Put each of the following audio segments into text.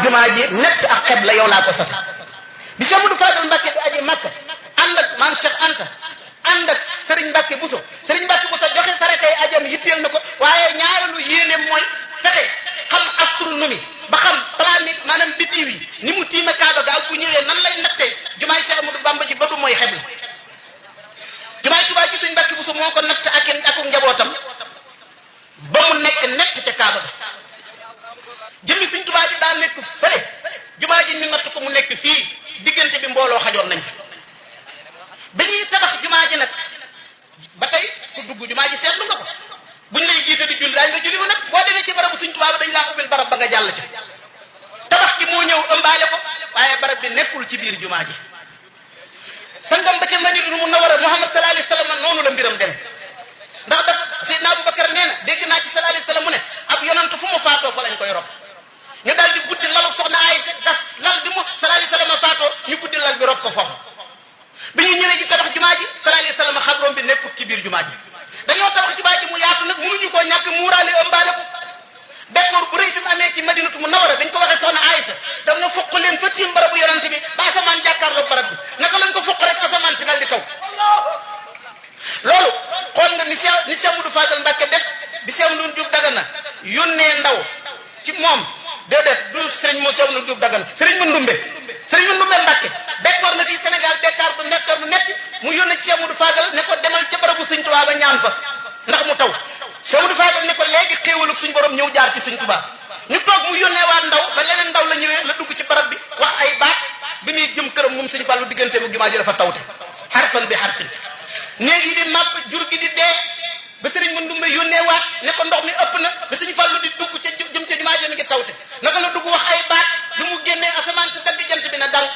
jumaa ji nett ak xeb la yow laa ko sas bi Cheikh Modou Fadal Mbacke di aji Makka ànd ak maam Cheikh Anta ànd ak Serigne Mbacke Bousso joxe faratay ajam yitteel na ko waaye ñaareelu yéene mooy fexe xam astronomie ba xam planète maanaam biddiw yi ni mu tiime Kaaba ga ak bu ñëwee nan lay nattee jumaay Cheikh Amadou Bamba ji ba du mooy xeb la jumaay Tuubaa ci Serigne Mbacke Bousso moo ko natt ak njabootam ba mu nekk nett ca Kaaba ga jëmmi Serigne Touba ji daa nekk fële jumaa ji ñu natt ko mu nekk fii diggante bi mbooloo xajoon nañ ba ñuy tabax jumaa ji nag ba tey ku dugg jumaa ji seetlu nga ko buñ lay jiite di julli daañu nga julli ko nag boo demee ci barabu Serigne Touba ba dañ laa ubbil barab ba nga jàll ci tabax gi moo ñëw ëmbaale ko waaye barab bi nekkul ci biir jumaa ji sangam ba ca Madinatul Munawwara Muhammad sallallahu alayhi wasallam noonu la mbiram dem ndax daf Seydina Abubakar nee na dégg naa ci sallallahu alayhi wasallam mu ne ab yonent fu mu faatoo fa lañ koy rob ñu daal di buddi lalu soxna Aysa das lal bi mu sallallahu alayhi wasallam faatoo ñu buddi lal bi rob ko foofu bi ñu ñëwee ci tabax jumaa ji sallallahu alayhi wasallam xabroom bi nekkul ci biir jumaa ji dañoo tabax jumaa ji mu yaatu nag mënuñu koo ñàkk muuraale ëmbaale ko bekkoor bu rëy bi mu amee ci Madinatu Munawwara dañ ko waxee soxna Aysa daf na fukk leen fa tiim barabu yonent bi ba asamaan jàkkaarloo barab bi naka lañ ko fukk rek asamaan si dal di taw loolu xool nga ni Cheikh Modou Fadal Mbacke def bi Cheikh Ndoune Diouf Dagana yónnee ndaw ci moom déedéet du Serigne moo Cheikh Ndoune Diouf Dagana Serigne Mandoumbe Mbacke bekkoor na fii Sénégal bekkaar bu metti mu yónnee ci Cheikh Modou Fadal ne ko demal ca barabu Serigne Touba ba ñaan fa ndax mu taw Cheikh Modou Fadal ne ko léegi xéewalug suñu borom ñëw jaar ci Serigne Touba ñu toog mu yónnee waa ndaw ba leneen ndaw la ñëwee la dugg ci barab bi wax ay baat bi muy jëm këram moom Serigne Fallou diggante mu jumaa ji dafa tawte harfan bi harfin néeg yi di màpp jur gi di dee ba Serigne Mandoumbe yónnee waat ne ko ndox mi ëpp na ba Serigne Fallou di dugg ca jëm ca jumaa ji mi ngi tawte naka la dugg wax ay baat lu mu génnee asamaan si dagg jant bi na dal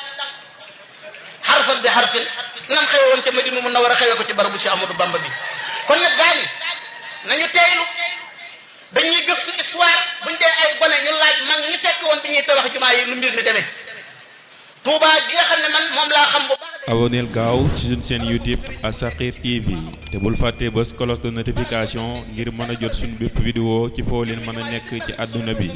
harfan bi harfin nam xewe woon ca Madina Munawwara xewee ko ci barabu Cheikh Amadou Bamba bi kon nag gaani nañu teeylu dañuy gëstu histoire buñ dee ay gone ñu laaj mag ñi fekk woon bi ñuy tabax jumaa yi nu mbir mi demee Touba gi nga xam ne man moom laa xam bu baax. abonneel gaaw ci suñu chaîne YouTube As-Sakhir TV te bul fàtte bës cloche de notification ngir mën a jot suñu bépp vidéo ci foo leen mën a nekk ci àdduna bi